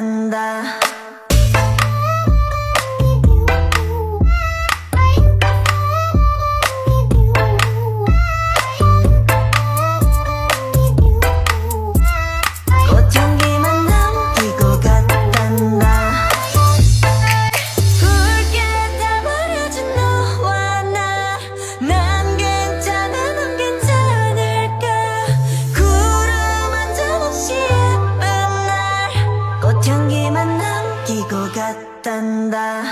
같단다. 꽃향기만 남기고 갔단다. 붉게 다 버려진 너와 난 괜찮아 넌 괜찮을까. 구름 한 점 없이 예쁜 날 꽃향기만 남기고 갔단다.